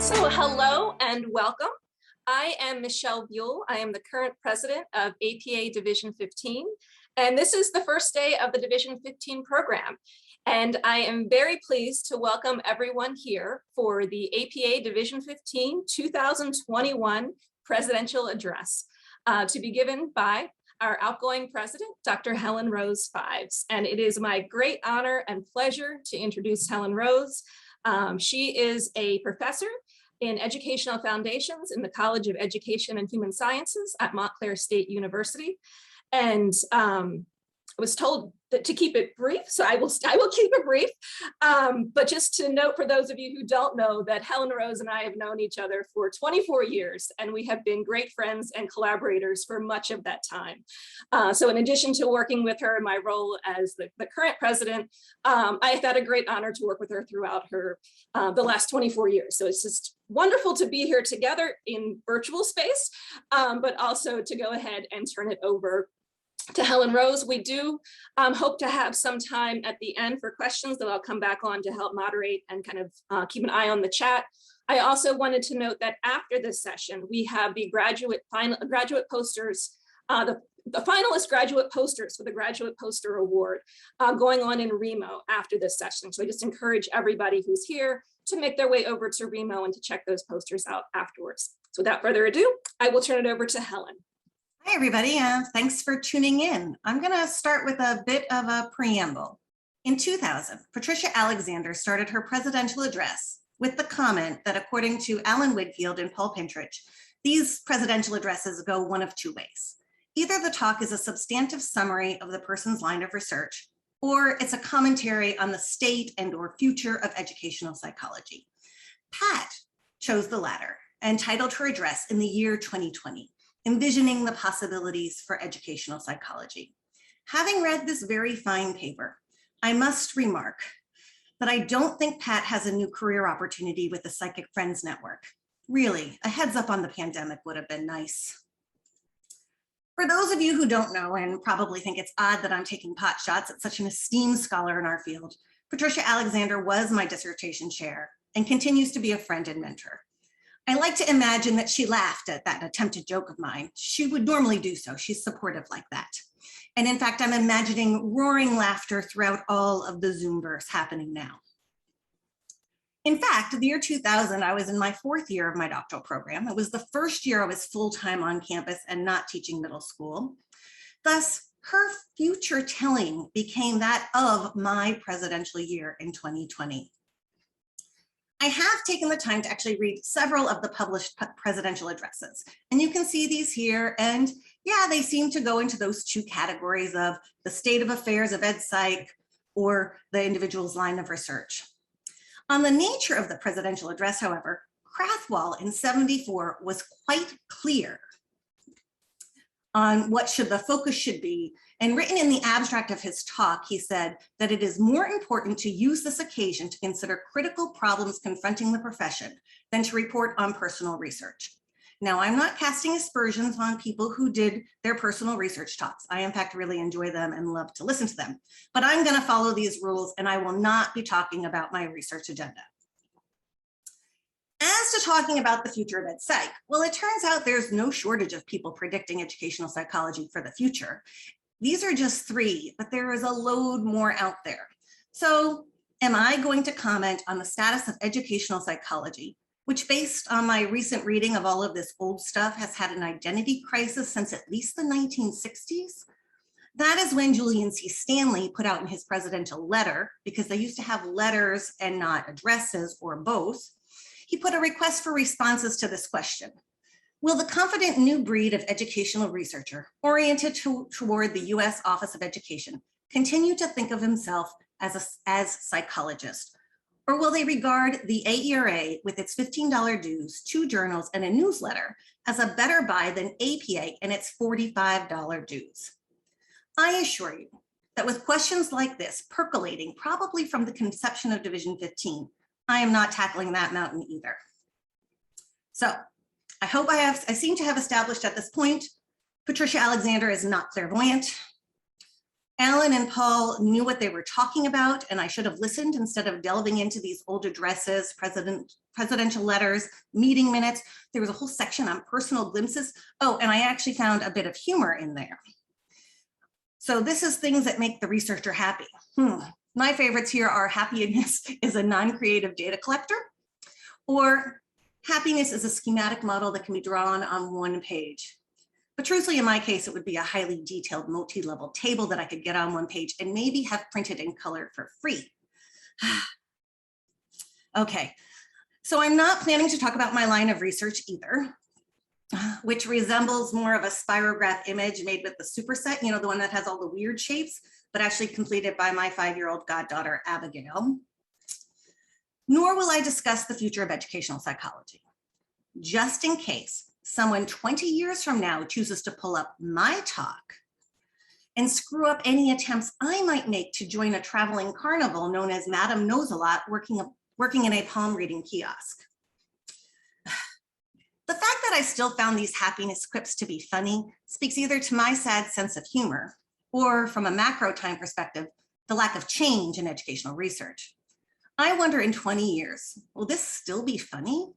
So hello and welcome. I am Michelle Buell. I am the current president of APA Division 15, and this is the first day of the Division 15 program. And I am very pleased to welcome everyone here for the APA Division 15 2021 Presidential Address to be given by our outgoing president, Dr. Helenrose Fives. And it is my great honor and pleasure to introduce Helenrose. She is a professor in educational foundations in the College of Education and Human Sciences at Montclair State University. And I was told that to keep it brief, so I will keep it brief. But just to note for those of you who don't know that Helenrose and I have known each other for 24 years, and we have been great friends and collaborators for much of that time. So in addition to working with her in my role as the current president, I have had a great honor to work with her throughout her the last 24 years. So it's just wonderful to be here together in virtual space, but also to go ahead and turn it over to Helenrose. We do hope to have some time at the end for questions that I'll come back on to help moderate and kind of keep an eye on the chat. I also wanted to note that after this session, we have the graduate posters, the finalist graduate posters for the Graduate Poster Award going on in Remo after this session. So I just encourage everybody who's here to make their way over to Remo and to check those posters out afterwards. So without further ado, I will turn it over to Helen. Hi, everybody. Thanks for tuning in. I'm going to start with a bit of a preamble. In 2000, Patricia Alexander started her presidential address with the comment that, according to Alan Wigfield and Paul Pintrich, these presidential addresses go one of two ways. Either the talk is a substantive summary of the person's line of research, or it's a commentary on the state and/or future of educational psychology. Pat chose the latter and titled her address in the year 2020. Envisioning the possibilities for educational psychology. Having read this very fine paper, I must remark that I don't think Pat has a new career opportunity with the Psychic Friends Network. Really, a heads up on the pandemic would have been nice. For those of you who don't know and probably think it's odd that I'm taking pot shots at such an esteemed scholar in our field, Patricia Alexander was my dissertation chair and continues to be a friend and mentor. I like to imagine that she laughed at that attempted joke of mine. She would normally do so. She's supportive like that. And in fact, I'm imagining roaring laughter throughout all of the Zoomverse happening now. In fact, the year 2000, I was in my fourth year of my doctoral program. It was the first year I was full-time on campus and not teaching middle school. Thus, her future telling became that of my presidential year in 2020. I have taken the time to actually read several of the published presidential addresses, and you can see these here. And yeah, they seem to go into those two categories of the state of affairs of ed psych or the individual's line of research. On the nature of the presidential address, however, Krathwohl in '74 was quite clear on what the focus should be. And written in the abstract of his talk, he said that it is more important to use this occasion to consider critical problems confronting the profession than to report on personal research. Now, I'm not casting aspersions on people who did their personal research talks. I, in fact, really enjoy them and love to listen to them. But I'm going to follow these rules, and I will not be talking about my research agenda. As to talking about the future of ed psych, well, it turns out there's no shortage of people predicting educational psychology for the future. These are just three, but there is a load more out there. So am I going to comment on the status of educational psychology, which, based on my recent reading of all of this old stuff, has had an identity crisis since at least the 1960s? That is when Julian C. Stanley put out in his presidential letter, because they used to have letters and not addresses or both, he put a request for responses to this question. Will the confident new breed of educational researcher oriented toward the US Office of Education continue to think of himself as psychologist? Or will they regard the AERA with its $15 dues, 2 journals, and a newsletter as a better buy than APA and its $45 dues? I assure you that with questions like this percolating probably from the conception of Division 15, I am not tackling that mountain either. So I seem to have established at this point, Patricia Alexander is not clairvoyant. Alan and Paul knew what they were talking about, and I should have listened instead of delving into these old addresses, presidential letters, meeting minutes. There was a whole section on personal glimpses. Oh, and I actually found a bit of humor in there. So this is things that make the researcher happy. My favorites here are happiness is a non-creative data collector, or happiness is a schematic model that can be drawn on one page. But truthfully, in my case, it would be a highly detailed multi-level table that I could get on one page and maybe have printed in color for free. Okay, so I'm not planning to talk about my line of research either, which resembles more of a spirograph image made with the superset, the one that has all the weird shapes, but actually completed by my 5-year-old goddaughter, Abigail. Nor will I discuss the future of educational psychology. Just in case someone 20 years from now chooses to pull up my talk and screw up any attempts I might make to join a traveling carnival known as Madame Knows-A-Lot working in a palm reading kiosk. The fact that I still found these happiness quips to be funny speaks either to my sad sense of humor or, from a macro time perspective, the lack of change in educational research. I wonder in 20 years, will this still be funny?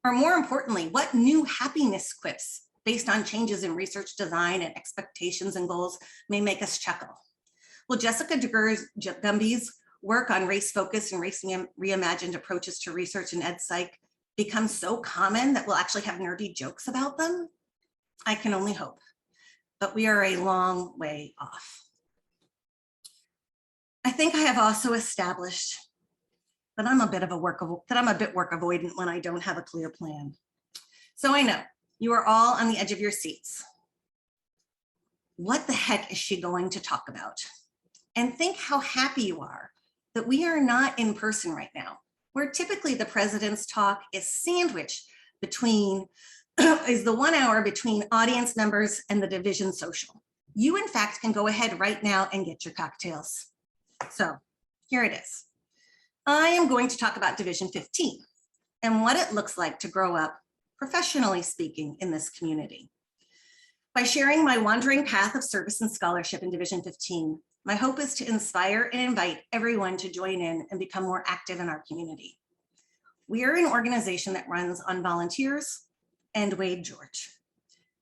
Or more importantly, what new happiness quips based on changes in research design and expectations and goals may make us chuckle? Will Jessica Gumby's work on race focus and race reimagined approaches to research in ed psych become so common that we'll actually have nerdy jokes about them? I can only hope, but we are a long way off. I think I have also established that I'm a bit work avoidant when I don't have a clear plan. So I know you are all on the edge of your seats. What the heck is she going to talk about? And think how happy you are that we are not in person right now, where typically the president's talk is sandwiched between, is the 1 hour between audience members and the division social. You in fact can go ahead right now and get your cocktails. So here it is. I am going to talk about Division 15 and what it looks like to grow up, professionally speaking, in this community. By sharing my wandering path of service and scholarship in Division 15, my hope is to inspire and invite everyone to join in and become more active in our community. We are an organization that runs on volunteers and Wade George.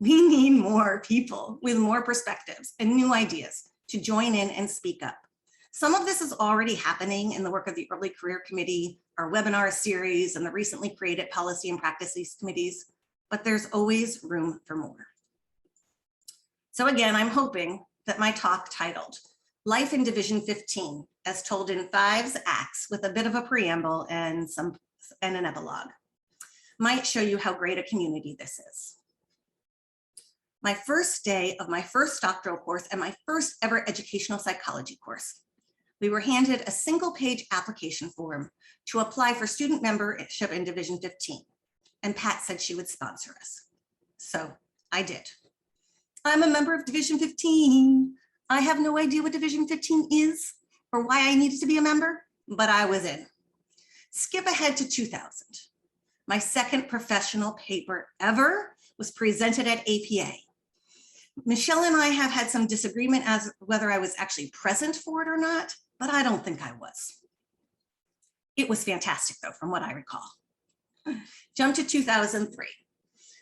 We need more people with more perspectives and new ideas to join in and speak up. Some of this is already happening in the work of the Early Career Committee, our webinar series, and the recently created Policy and Practices Committees, but there's always room for more. So again, I'm hoping that my talk titled Life in Division 15, as told in 5 acts with a bit of a preamble and an epilogue, might show you how great a community this is. My first day of my first doctoral course and my first ever educational psychology course, we were handed a single-page application form to apply for student membership in Division 15, and Pat said she would sponsor us. So I did. I'm a member of Division 15. I have no idea what Division 15 is or why I needed to be a member, but I was in. Skip ahead to 2000. My second professional paper ever was presented at APA. Michelle and I have had some disagreement as whether I was actually present for it or not, but I don't think I was. It was fantastic though, from what I recall. Jump to 2003.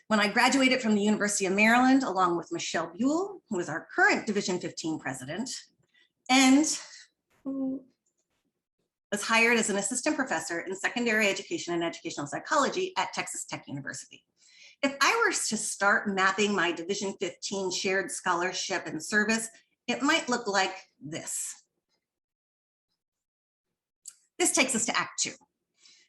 When I graduated from the University of Maryland, along with Michelle Buell, who is our current Division 15 president, and who was hired as an assistant professor in secondary education and educational psychology at Texas Tech University. If I were to start mapping my Division 15 shared scholarship and service, it might look like this. This takes us to Act 2,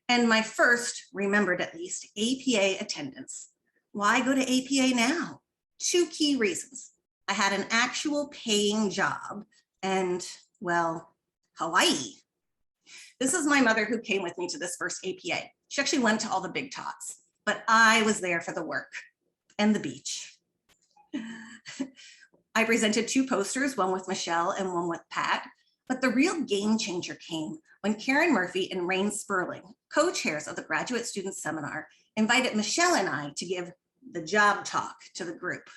and my first, remembered at least, APA attendance. Why go to APA now? 2 key reasons. I had an actual paying job and, well, Hawaii. This is my mother who came with me to this first APA. She actually went to all the big talks, but I was there for the work and the beach. I presented 2 posters, one with Michelle and one with Pat, but the real game changer came when Karen Murphy and Rain Sperling, co-chairs of the Graduate Student Seminar, invited Michelle and I to give the job talk to the group.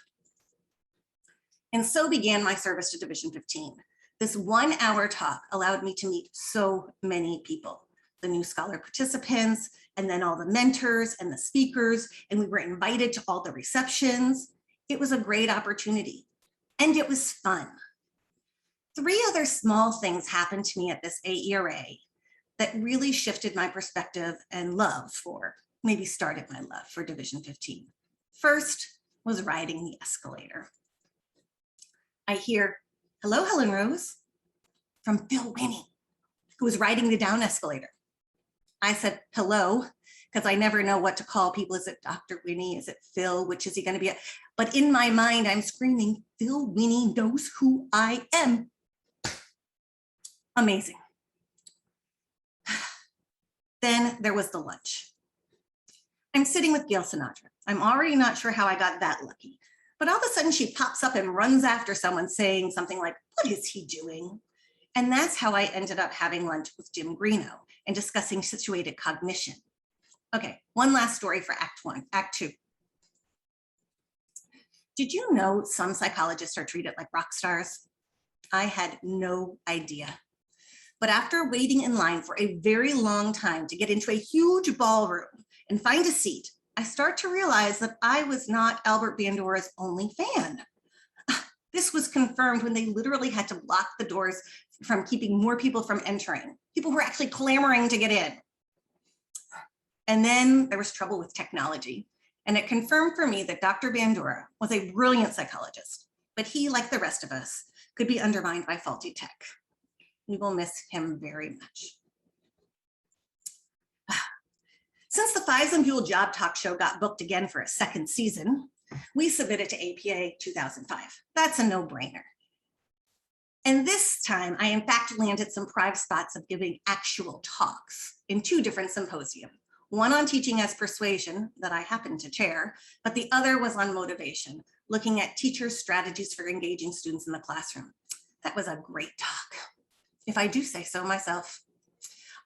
And so began my service to Division 15. This 1-hour talk allowed me to meet so many people, the new scholar participants, and then all the mentors and the speakers, and we were invited to all the receptions. It was a great opportunity, and it was fun. 3 other small things happened to me at this AERA that really shifted my perspective and love for, maybe started my love for Division 15. First was riding the escalator. I hear, "Hello, Helenrose," from Phil Winnie, who was riding the down escalator. I said, "Hello," because I never know what to call people. Is it Dr. Winnie? Is it Phil? Which is he going to be? But in my mind, I'm screaming, "Phil Winnie knows who I am." Amazing. Then there was the lunch. I'm sitting with Gail Sinatra. I'm already not sure how I got that lucky, but all of a sudden she pops up and runs after someone saying something like, "What is he doing?" And that's how I ended up having lunch with Jim Greeno and discussing situated cognition. Okay, one last story for Act 2. Did you know some psychologists are treated like rock stars? I had no idea. But after waiting in line for a very long time to get into a huge ballroom and find a seat, I start to realize that I was not Albert Bandura's only fan. This was confirmed when they literally had to block the doors from keeping more people from entering. People were actually clamoring to get in. And then there was trouble with technology. And it confirmed for me that Dr. Bandura was a brilliant psychologist, but he, like the rest of us, could be undermined by faulty tech. We will miss him very much. Since the Fives and Buell Job Talk Show got booked again for a second season, we submitted to APA 2005. That's a no-brainer. And this time, I in fact landed some prime spots of giving actual talks in 2 different symposia. One on teaching as persuasion that I happened to chair, but the other was on motivation, looking at teachers' strategies for engaging students in the classroom. That was a great talk, if I do say so myself.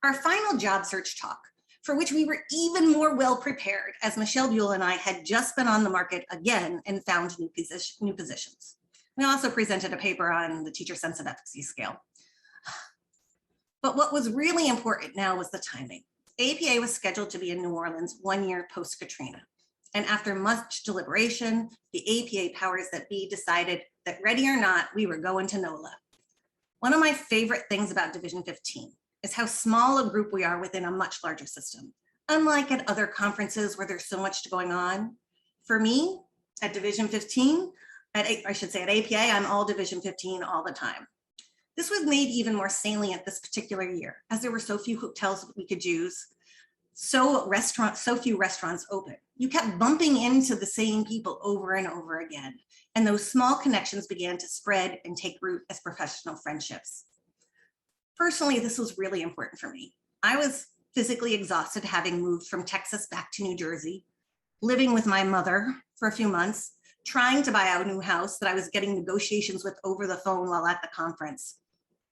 Our final job search talk, for which we were even more well prepared, as Michelle Buell and I had just been on the market again and found new positions. We also presented a paper on the teacher sense of efficacy scale. But what was really important now was the timing. APA was scheduled to be in New Orleans 1 year post-Katrina. And after much deliberation, the APA powers that be decided that ready or not, we were going to NOLA. One of my favorite things about Division 15 is how small a group we are within a much larger system. Unlike at other conferences where there's so much going on, for me, at Division 15, at APA, I'm all Division 15 all the time. This was made even more salient this particular year, as there were so few hotels we could use, so few restaurants open. You kept bumping into the same people over and over again, and those small connections began to spread and take root as professional friendships. Personally, this was really important for me. I was physically exhausted having moved from Texas back to New Jersey, living with my mother for a few months, trying to buy a new house that I was getting negotiations with over the phone while at the conference.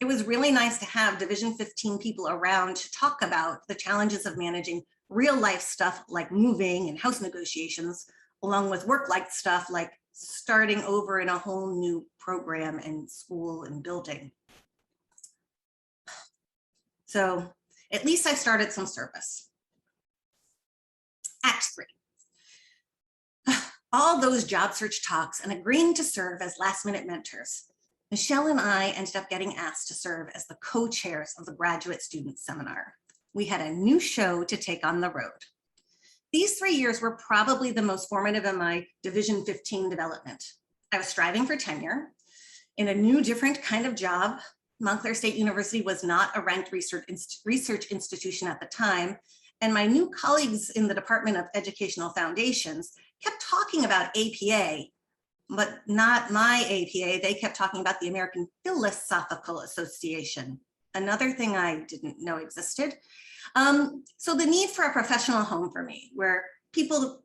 It was really nice to have Division 15 people around to talk about the challenges of managing real life stuff like moving and house negotiations, along with work life stuff like starting over in a whole new program and school and building. So at least I started some service. Act 3. All those job search talks and agreeing to serve as last-minute mentors. Michelle and I ended up getting asked to serve as the co-chairs of the Graduate Student Seminar. We had a new show to take on the road. These 3 years were probably the most formative in my Division 15 development. I was striving for tenure in a new, different kind of job. Montclair State University was not a ranked research institution at the time, and my new colleagues in the Department of Educational Foundations kept talking about APA, but not my APA. They kept talking about the American Philosophical Association, another thing I didn't know existed. So the need for a professional home for me, where people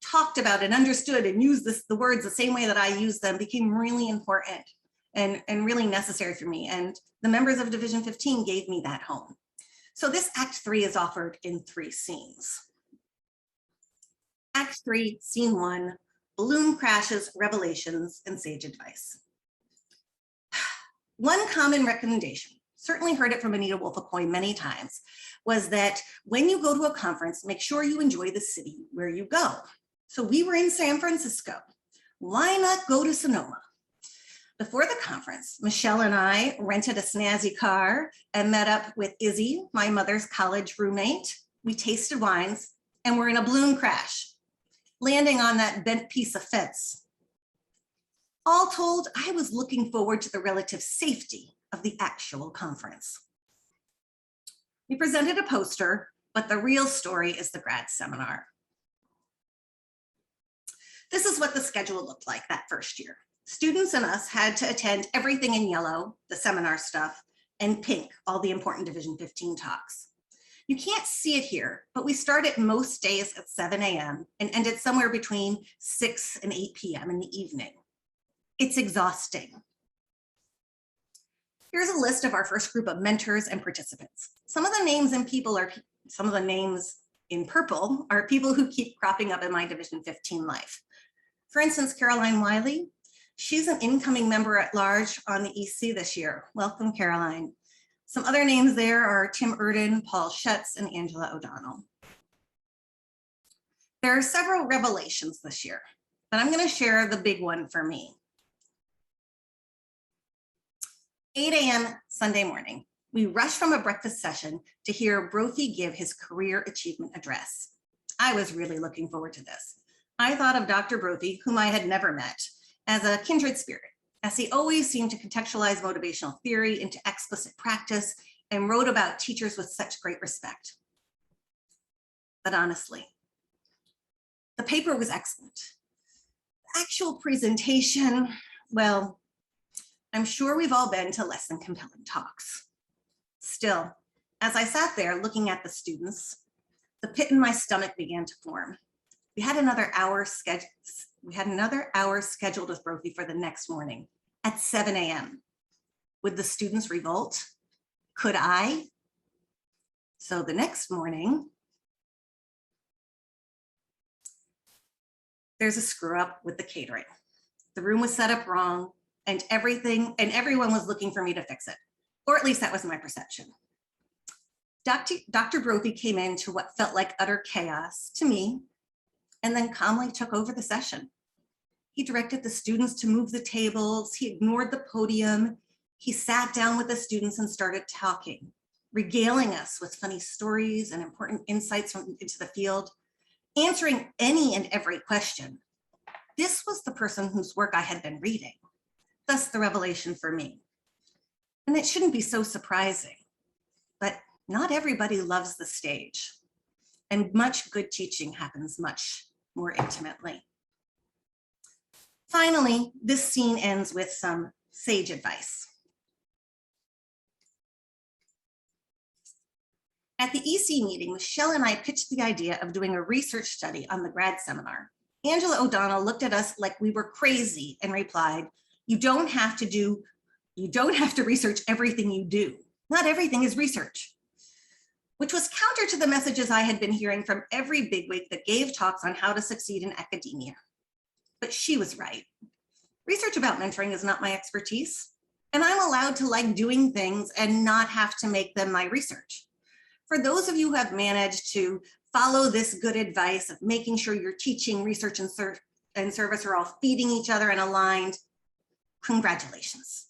talked about and understood and used the words the same way that I use them, became really important and really necessary for me. And the members of Division 15 gave me that home. So this Act 3 is offered in 3 scenes. Act 3, Scene 1, balloon crashes, revelations, and sage advice. One common recommendation, certainly heard it from Anita Wolf-Acoy many times, was that when you go to a conference, make sure you enjoy the city where you go. So we were in San Francisco. Why not go to Sonoma? Before the conference, Michelle and I rented a snazzy car and met up with Izzy, my mother's college roommate. We tasted wines and were in a balloon crash, landing on that bent piece of fence. All told, I was looking forward to the relative safety of the actual conference. We presented a poster, but the real story is the grad seminar. This is what the schedule looked like that first year. Students and us had to attend everything in yellow, the seminar stuff, and pink, all the important Division 15 talks. You can't see it here, but we started most days at 7 a.m. and ended somewhere between 6 and 8 p.m. in the evening. It's exhausting. Here's a list of our first group of mentors and participants. Some of the names in purple are people who keep cropping up in my Division 15 life. For instance, Caroline Wiley, she's an incoming member at large on the EC this year. Welcome, Caroline. Some other names there are Tim Erden, Paul Schutz, and Angela O'Donnell. There are several revelations this year, but I'm going to share the big one for me. 8 a.m. Sunday morning, we rushed from a breakfast session to hear Brophy give his career achievement address. I was really looking forward to this. I thought of Dr. Brophy, whom I had never met, as a kindred spirit, as he always seemed to contextualize motivational theory into explicit practice and wrote about teachers with such great respect. But honestly, the paper was excellent. The actual presentation, well, I'm sure we've all been to less than compelling talks. Still, as I sat there looking at the students, the pit in my stomach began to form. We had another hour scheduled with Brophy for the next morning at 7 a.m. Would the students revolt? Could I? So the next morning, there's a screw up with the catering. The room was set up wrong and everyone was looking for me to fix it, or at least that was my perception. Dr. Brophy came into what felt like utter chaos to me, and then calmly took over the session. He directed the students to move the tables. He ignored the podium. He sat down with the students and started talking, regaling us with funny stories and important insights into the field, answering any and every question. This was the person whose work I had been reading, thus the revelation for me. And it shouldn't be so surprising, but not everybody loves the stage, and much good teaching happens much more intimately. Finally, this scene ends with some sage advice. At the EC meeting, Michelle and I pitched the idea of doing a research study on the grad seminar. Angela O'Donnell looked at us like we were crazy and replied, you don't have to research everything you do. Not everything is research. Which was counter to the messages I had been hearing from every bigwig that gave talks on how to succeed in academia. But she was right. Research about mentoring is not my expertise, and I'm allowed to like doing things and not have to make them my research. For those of you who have managed to follow this good advice of making sure your teaching, research, and service are all feeding each other and aligned, congratulations.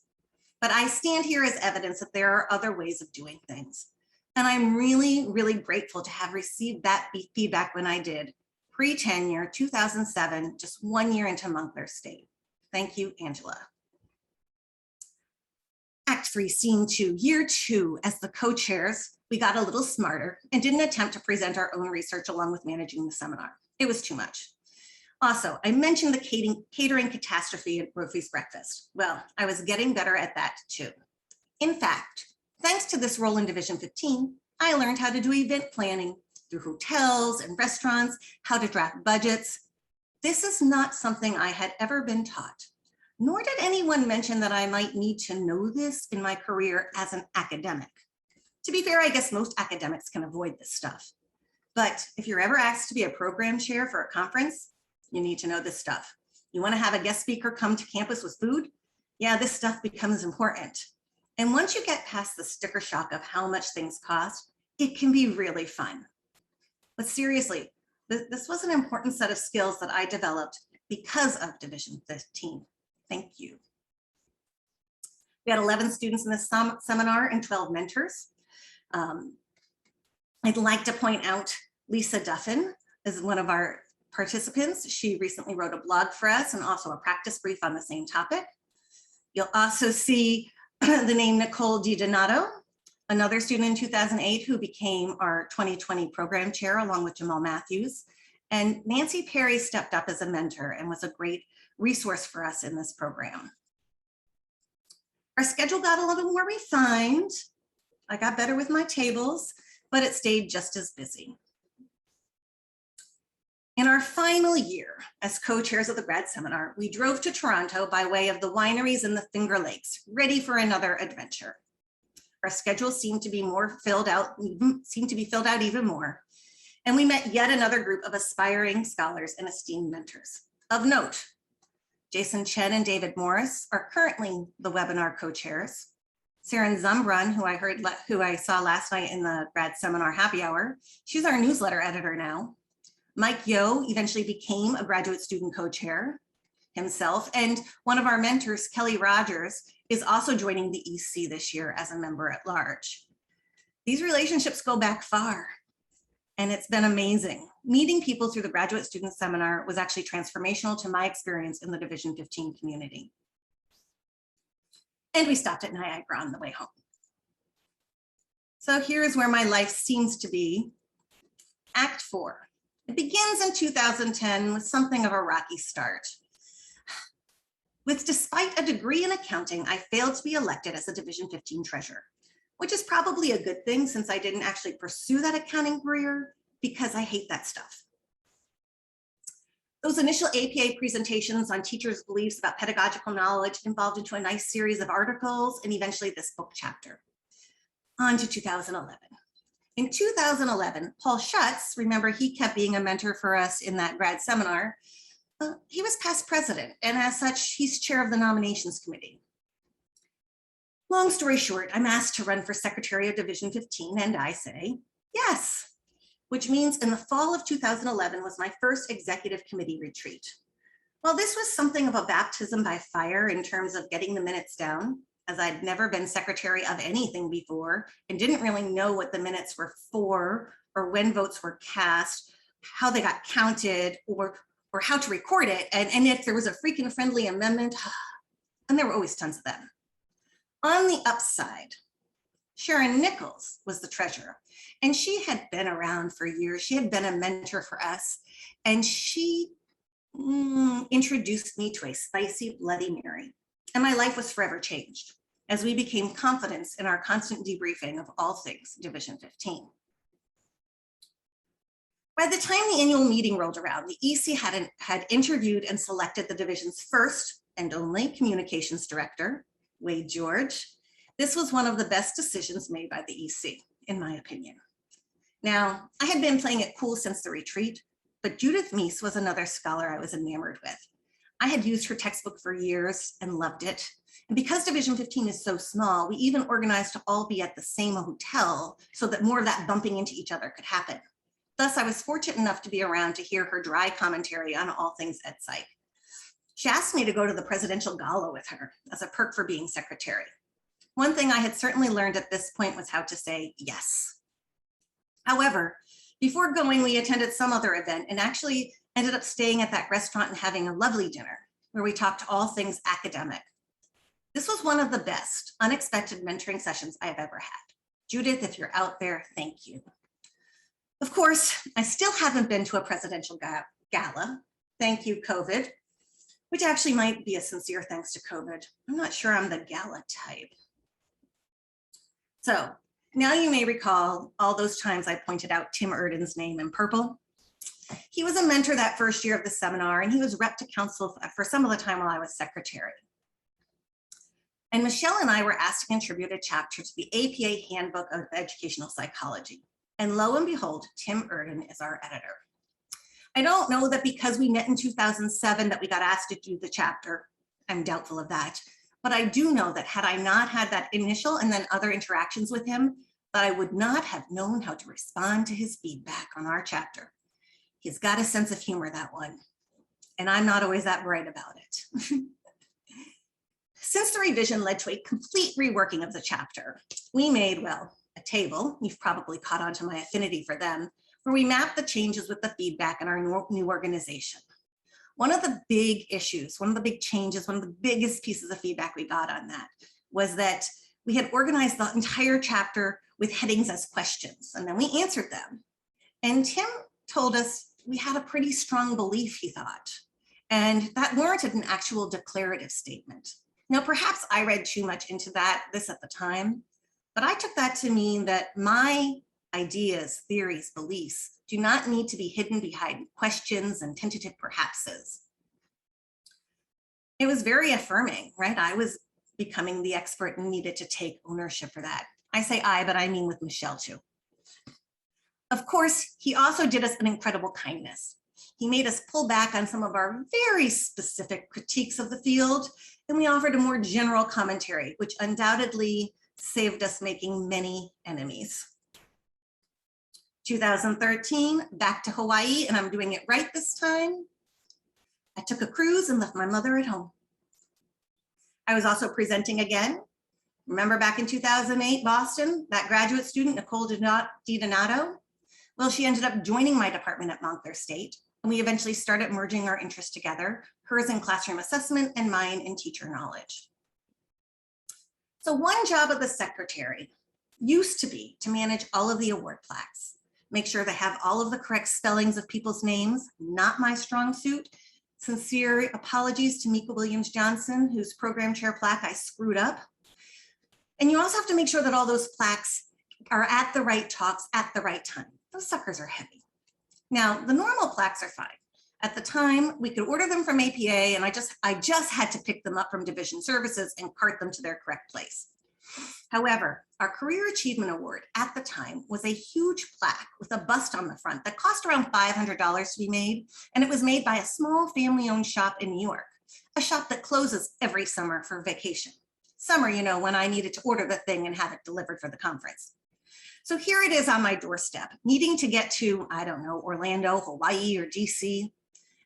But I stand here as evidence that there are other ways of doing things. And I'm really, really grateful to have received that feedback when I did, pre-tenure, 2007, just 1 year into Montclair State. Thank you, Angela. Act 3, Scene 2, Year 2, as the co-chairs, we got a little smarter and didn't attempt to present our own research along with managing the seminar. It was too much. Also, I mentioned the catering catastrophe at Brophy's breakfast. Well, I was getting better at that too. In fact, thanks to this role in Division 15, I learned how to do event planning through hotels and restaurants, how to draft budgets. This is not something I had ever been taught, nor did anyone mention that I might need to know this in my career as an academic. To be fair, I guess most academics can avoid this stuff. But if you're ever asked to be a program chair for a conference, you need to know this stuff. You want to have a guest speaker come to campus with food? Yeah, this stuff becomes important. And once you get past the sticker shock of how much things cost, it can be really fun. But seriously, this was an important set of skills that I developed because of Division 15. Thank you. We had 11 students in this seminar and 12 mentors. I'd like to point out Lisa Duffin is one of our participants. She recently wrote a blog for us and also a practice brief on the same topic. You'll also see the name Nicole DiDonato, another student in 2008 who became our 2020 program chair along with Jamal Matthews. And Nancy Perry stepped up as a mentor and was a great resource for us in this program. Our schedule got a little more refined. I got better with my tables, but it stayed just as busy. In our final year as co-chairs of the Grad Seminar, we drove to Toronto by way of the wineries in the Finger Lakes, ready for another adventure. Our schedule seemed to be filled out even more. And we met yet another group of aspiring scholars and esteemed mentors. Of note, Jason Chen and David Morris are currently the webinar co-chairs. Saren Zumbran, who I saw last night in the Grad Seminar happy hour, she's our newsletter editor now. Mike Yo eventually became a graduate student co-chair himself, and one of our mentors, Kelly Rogers, is also joining the EC this year as a member at large. These relationships go back far, and it's been amazing. Meeting people through the Graduate Student Seminar was actually transformational to my experience in the Division 15 community. And we stopped at Niagara on the way home. So here's where my life seems to be. Act 4. It begins in 2010 with something of a rocky start. Despite a degree in accounting, I failed to be elected as a Division 15 treasurer, which is probably a good thing since I didn't actually pursue that accounting career because I hate that stuff. Those initial APA presentations on teachers' beliefs about pedagogical knowledge evolved into a nice series of articles and eventually this book chapter. On to 2011. In 2011, Paul Schutz, remember he kept being a mentor for us in that grad seminar, he was past president, and as such, he's chair of the nominations committee. Long story short, I'm asked to run for secretary of Division 15, and I say yes, which means in the fall of 2011 was my first executive committee retreat. Well, this was something of a baptism by fire in terms of getting the minutes down, as I'd never been secretary of anything before and didn't really know what the minutes were for or when votes were cast, how they got counted, or how to record it, and if there was a freaking friendly amendment, and there were always tons of them. On the upside, Sharon Nichols was the treasurer, and she had been around for years. She had been a mentor for us, and she introduced me to a spicy Bloody Mary, and my life was forever changed as we became confident in our constant debriefing of all things Division 15. By the time the annual meeting rolled around, the EC had interviewed and selected the division's first and only communications director, Wade George. This was one of the best decisions made by the EC, in my opinion. Now, I had been playing it cool since the retreat, but Judith Meese was another scholar I was enamored with. I had used her textbook for years and loved it. And because Division 15 is so small, we even organized to all be at the same hotel so that more of that bumping into each other could happen. Thus, I was fortunate enough to be around to hear her dry commentary on all things ed psych. She asked me to go to the presidential gala with her as a perk for being secretary. One thing I had certainly learned at this point was how to say yes. However, before going, we attended some other event and actually ended up staying at that restaurant and having a lovely dinner where we talked all things academic. This was one of the best unexpected mentoring sessions I have ever had. Judith, if you're out there, thank you. Of course, I still haven't been to a presidential gala. Thank you, COVID, which actually might be a sincere thanks to COVID. I'm not sure I'm the gala type. So now you may recall all those times I pointed out Tim Urden's name in purple. He was a mentor that first year of the seminar, and he was rep to council for some of the time while I was secretary. And Michelle and I were asked to contribute a chapter to the APA Handbook of Educational Psychology. And lo and behold, Tim Urden is our editor. I don't know that because we met in 2007 that we got asked to do the chapter. I'm doubtful of that. But I do know that had I not had that initial and then other interactions with him, that I would not have known how to respond to his feedback on our chapter. He's got a sense of humor, that one, and I'm not always that bright about it. Since the revision led to a complete reworking of the chapter, we made, well, a table, you've probably caught on to my affinity for them, where we mapped the changes with the feedback in our new organization. One of the big issues, one of the big changes, one of the biggest pieces of feedback we got on that was that we had organized the entire chapter with headings as questions, and then we answered them. And Tim told us we had a pretty strong belief, he thought, and that warranted an actual declarative statement. Now, perhaps I read too much into this at the time, but I took that to mean that my ideas, theories, beliefs do not need to be hidden behind questions and tentative perhapses. It was very affirming, right? I was becoming the expert and needed to take ownership for that. I say I, but I mean with Michelle too. Of course, he also did us an incredible kindness. He made us pull back on some of our very specific critiques of the field, and we offered a more general commentary, which undoubtedly saved us making many enemies. 2013, back to Hawaii, and I'm doing it right this time. I took a cruise and left my mother at home. I was also presenting again. Remember back in 2008, Boston, that graduate student, Nicole DiDonato? Well, she ended up joining my department at Montclair State, and we eventually started merging our interests together, hers in classroom assessment and mine in teacher knowledge. So one job of the secretary used to be to manage all of the award plaques, make sure they have all of the correct spellings of people's names, not my strong suit. Sincere apologies to Mika Williams-Johnson, whose program chair plaque I screwed up. And you also have to make sure that all those plaques are at the right talks at the right time. Those suckers are heavy. Now, the normal plaques are fine. At the time, we could order them from APA, and I just had to pick them up from Division Services and cart them to their correct place. However, our Career Achievement Award at the time was a huge plaque with a bust on the front that cost around $500 to be made, and it was made by a small family-owned shop in New York, a shop that closes every summer for vacation. Summer, you know, when I needed to order the thing and have it delivered for the conference. So here it is on my doorstep, needing to get to, I don't know, Orlando, Hawaii, or DC.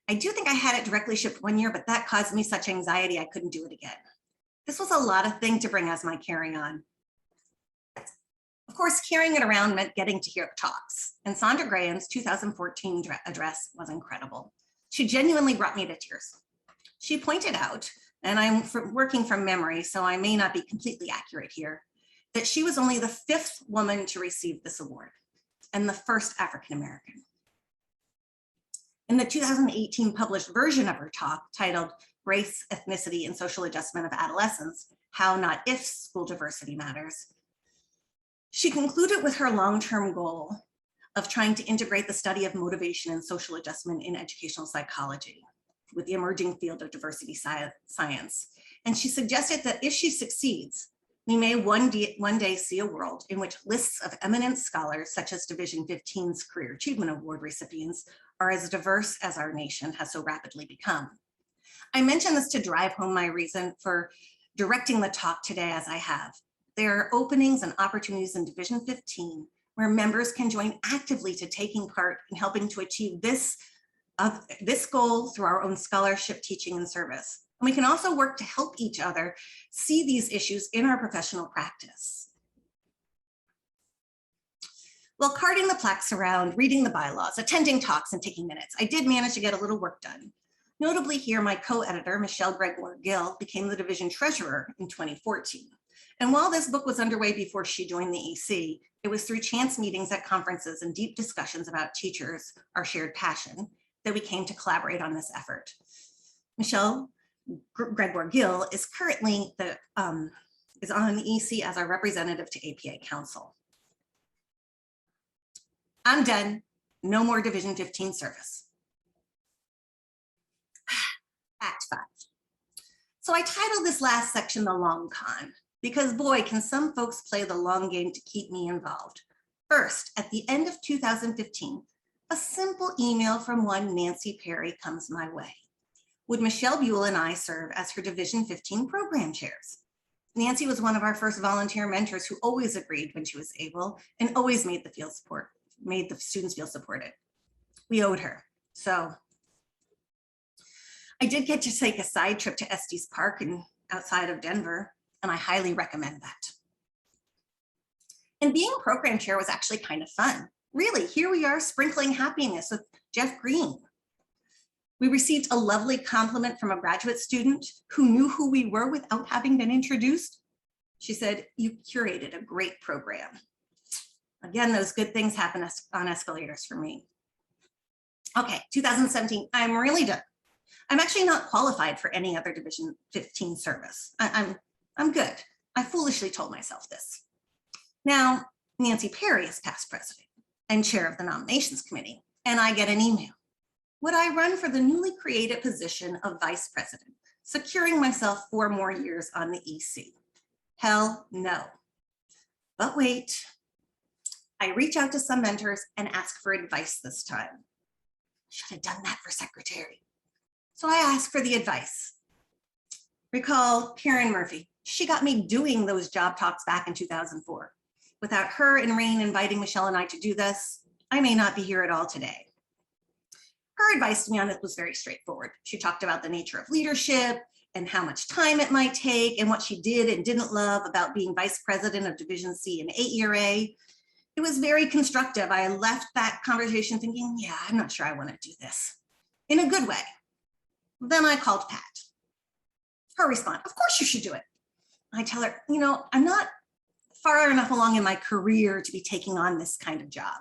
I do think I had it directly shipped one year, but that caused me such anxiety I couldn't do it again. This was a lot of thing to bring as my carry-on. Of course, carrying it around meant getting to hear talks, and Sandra Graham's 2014 address was incredible. She genuinely brought me to tears. She pointed out, and I'm working from memory, so I may not be completely accurate here, that she was only the 5th woman to receive this award and the first African-American. In the 2018 published version of her talk titled Race, Ethnicity, and Social Adjustment of Adolescence, How Not If School Diversity Matters, she concluded with her long-term goal of trying to integrate the study of motivation and social adjustment in educational psychology with the emerging field of diversity science. And she suggested that if she succeeds, we may one day see a world in which lists of eminent scholars, such as Division 15's Career Achievement Award recipients, are as diverse as our nation has so rapidly become. I mention this to drive home my reason for directing the talk today as I have. There are openings and opportunities in Division 15 where members can join actively to taking part in helping to achieve this goal through our own scholarship, teaching, and service. And we can also work to help each other see these issues in our professional practice. While carting the plaques around, reading the bylaws, attending talks, and taking minutes, I did manage to get a little work done. Notably here, my co-editor, Michelle Gregoire-Gill, became the division treasurer in 2014. And while this book was underway before she joined the EC, it was through chance meetings at conferences and deep discussions about teachers, our shared passion, that we came to collaborate on this effort. Michelle Gregoire-Gill is currently on the EC as our representative to APA Council. I'm done. No more Division 15 service. Act 5. So I titled this last section The Long Con, because boy, can some folks play the long game to keep me involved. First, at the end of 2015, a simple email from one Nancy Perry comes my way. would Michelle Buell and I serve as her Division 15 program chairs. Nancy was one of our first volunteer mentors who always agreed when she was able and always made the students feel supported. We owed her. So I did get to take a side trip to Estes Park outside of Denver, and I highly recommend that. And being program chair was actually kind of fun. Really, here we are sprinkling happiness with Jeff Green. We received a lovely compliment from a graduate student who knew who we were without having been introduced. She said, "You curated a great program." Again, those good things happen on escalators for me. Okay, 2017, I'm really done. I'm actually not qualified for any other Division 15 service. I'm good. I foolishly told myself this. Now, Nancy Perry is past president and chair of the nominations committee, and I get an email. Would I run for the newly created position of vice president, securing myself 4 more years on the EC? Hell no. But wait, I reach out to some mentors and ask for advice this time. Should have done that for secretary. So I asked for the advice. Recall Karen Murphy. She got me doing those job talks back in 2004. Without her and Rain inviting Michelle and I to do this, I may not be here at all today. Her advice to me on this was very straightforward. She talked about the nature of leadership and how much time it might take and what she did and didn't love about being vice president of Division C and 8-year A. It was very constructive. I left that conversation thinking, yeah, I'm not sure I want to do this, in a good way. Then I called Pat. Her response, of course you should do it. I tell her, I'm not far enough along in my career to be taking on this kind of job.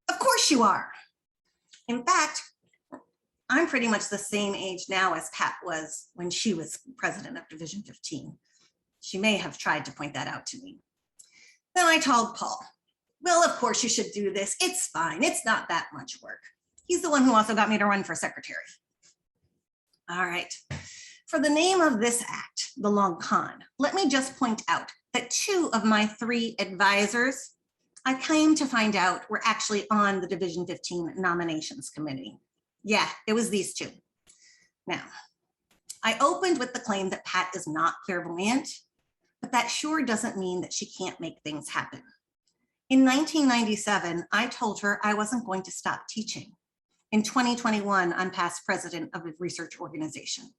Of course you are. In fact, I'm pretty much the same age now as Pat was when she was president of Division 15. She may have tried to point that out to me. Then I told Paul, well, of course you should do this. It's fine. It's not that much work. He's the one who also got me to run for secretary. All right. For the name of this act, the long con, let me just point out that 2 of my 3 advisors, I came to find out, were actually on the Division 15 nominations committee. Yeah, it was these 2. Now, I opened with the claim that Pat is not clairvoyant, but that sure doesn't mean that she can't make things happen. In 1997, I told her I wasn't going to stop teaching. In 2021, I'm past president of a research organization.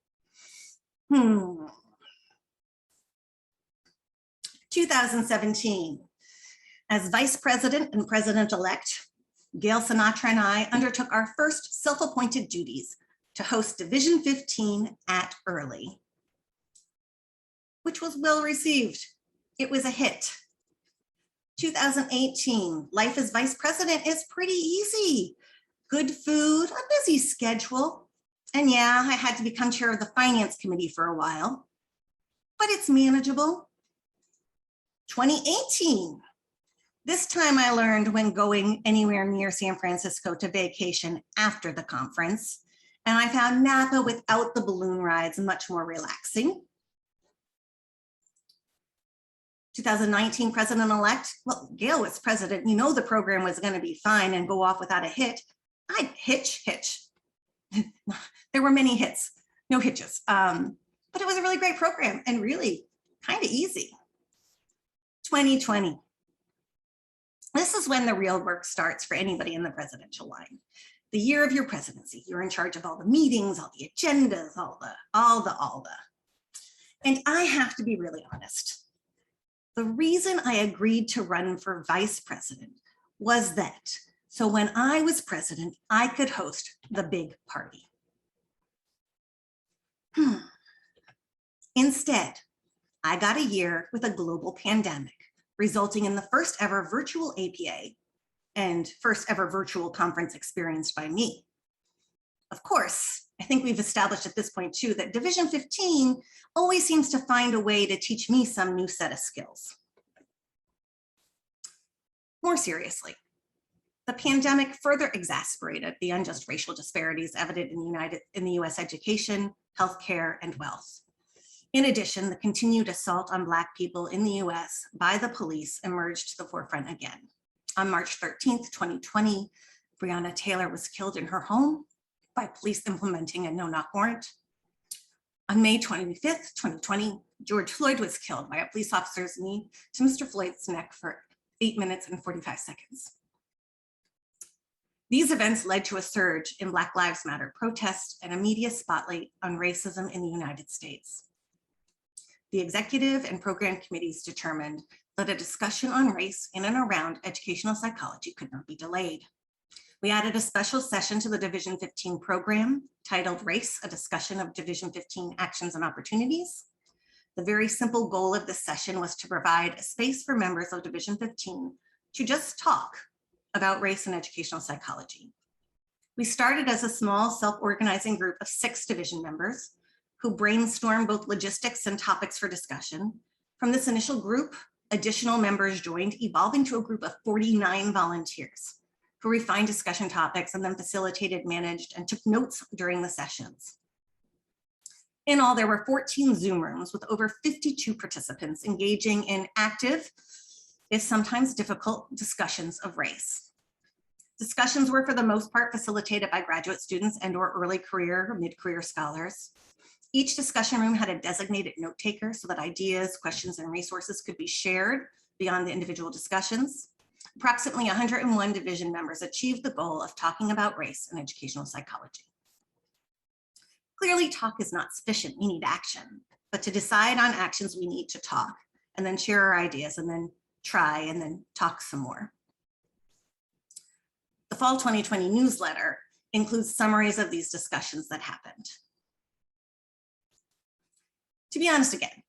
2017, as vice president and president-elect, Gail Sinatra and I undertook our first self-appointed duties to host Division 15 at Early, which was well received. It was a hit. 2018, life as vice president is pretty easy. Good food, a busy schedule. And yeah, I had to become chair of the finance committee for a while, but it's manageable. 2018, this time I learned when going anywhere near San Francisco to vacation after the conference, and I found Napa without the balloon rides much more relaxing. 2019 president-elect, well, Gail was president. The program was going to be fine and go off without a hit. I'd hitch. There were many hits, no hitches, but it was a really great program and really kind of easy. 2020. This is when the real work starts for anybody in the presidential line. The year of your presidency, you're in charge of all the meetings, all the agendas, all the. And I have to be really honest. The reason I agreed to run for vice president was that so when I was president, I could host the big party. Instead, I got a year with a global pandemic, resulting in the first ever virtual APA and first ever virtual conference experienced by me. Of course, I think we've established at this point too that Division 15 always seems to find a way to teach me some new set of skills. More seriously, the pandemic further exacerbated the unjust racial disparities evident in the US education, healthcare, and wealth. In addition, the continued assault on Black people in the US by the police emerged to the forefront again. On March 13th, 2020, Breonna Taylor was killed in her home by police implementing a no-knock warrant. On May 25th, 2020, George Floyd was killed by a police officer's knee to Mr. Floyd's neck for 8 minutes and 45 seconds. These events led to a surge in Black Lives Matter protests and a media spotlight on racism in the United States. The executive and program committees determined that a discussion on race in and around educational psychology could not be delayed. We added a special session to the Division 15 program titled Race, a discussion of Division 15 actions and opportunities. The very simple goal of this session was to provide a space for members of Division 15 to just talk about race and educational psychology. We started as a small self-organizing group of 6 division members who brainstormed both logistics and topics for discussion. From this initial group, additional members joined, evolving to a group of 49 volunteers who refined discussion topics and then facilitated, managed, and took notes during the sessions. In all, there were 14 Zoom rooms with over 52 participants engaging in active, if sometimes difficult, discussions of race. Discussions were for the most part facilitated by graduate students and/or early career or mid-career scholars. Each discussion room had a designated note taker so that ideas, questions, and resources could be shared beyond the individual discussions. Approximately 101 division members achieved the goal of talking about race and educational psychology. Clearly, talk is not sufficient. We need action. But to decide on actions, we need to talk and then share our ideas and then try and then talk some more. The Fall 2020 newsletter includes summaries of these discussions that happened. To be honest again,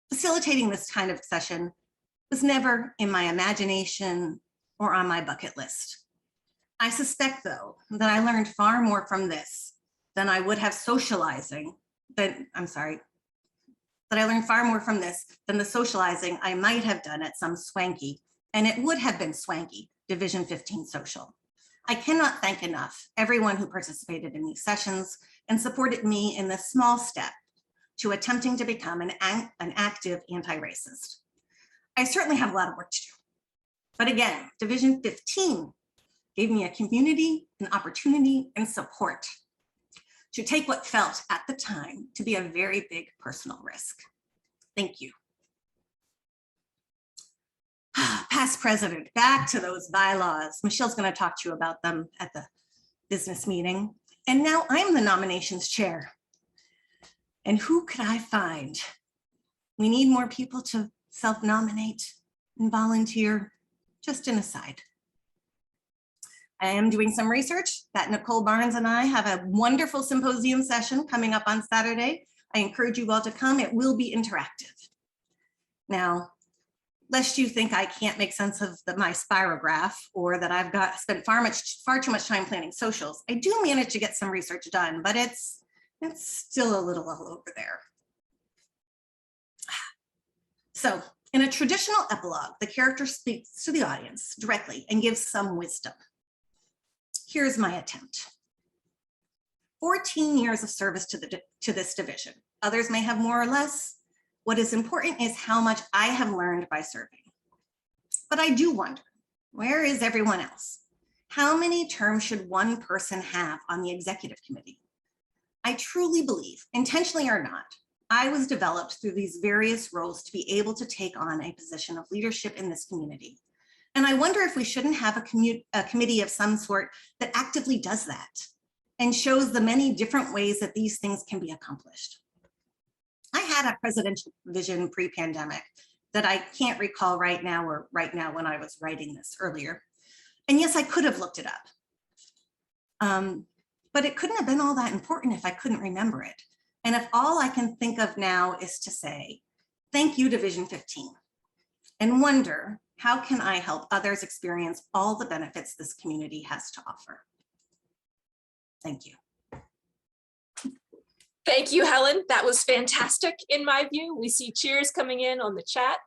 facilitating this kind of session was never in my imagination or on my bucket list. I suspect, though, that I learned far more from this than I would have that I learned far more from this than the socializing I might have done at some swanky, and it would have been swanky, Division 15 social. I cannot thank enough everyone who participated in these sessions and supported me in this small step to attempting to become an active anti-racist. I certainly have a lot of work to do. But again, Division 15 gave me a community, an opportunity, and support to take what felt at the time to be a very big personal risk. Thank you. Past president, back to those bylaws. Michelle's going to talk to you about them at the business meeting. And now I'm the nominations chair. And who could I find? We need more people to self-nominate and volunteer. Just an aside. I am doing some research that Nicole Barnes and I have a wonderful symposium session coming up on Saturday. I encourage you all to come. It will be interactive. Now, lest you think I can't make sense of my spirograph or that I've spent far too much time planning socials, I do manage to get some research done, but it's still a little all over there. So in a traditional epilogue, the character speaks to the audience directly and gives some wisdom. Here's my attempt. 14 years of service to this division. Others may have more or less. What is important is how much I have learned by serving. But I do wonder, where is everyone else? How many terms should one person have on the executive committee? I truly believe, intentionally or not, I was developed through these various roles to be able to take on a position of leadership in this community. And I wonder if we shouldn't have a committee of some sort that actively does that and shows the many different ways that these things can be accomplished. I had a presidential vision pre-pandemic that I can't recall right now when I was writing this earlier. And yes, I could have looked it up. But it couldn't have been all that important if I couldn't remember it. And if all I can think of now is to say, thank you, Division 15, and wonder, how can I help others experience all the benefits this community has to offer? Thank you. Thank you, Helen. That was fantastic in my view. We see cheers coming in on the chat.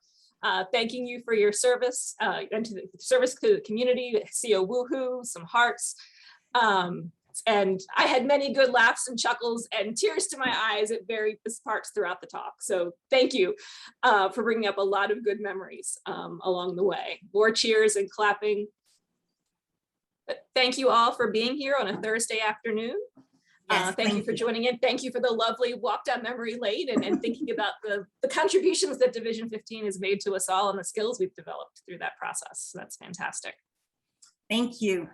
Thanking you for your service and to the service to the community. See a woohoo, some hearts. And I had many good laughs and chuckles and tears to my eyes at various parts throughout the talk. So thank you for bringing up a lot of good memories along the way. More cheers and clapping. But thank you all for being here on a Thursday afternoon. Yes, Thank you for joining in. Thank you for the lovely walk down memory lane and thinking about the contributions that Division 15 has made to us all and the skills we've developed through that process. So that's fantastic. Thank you.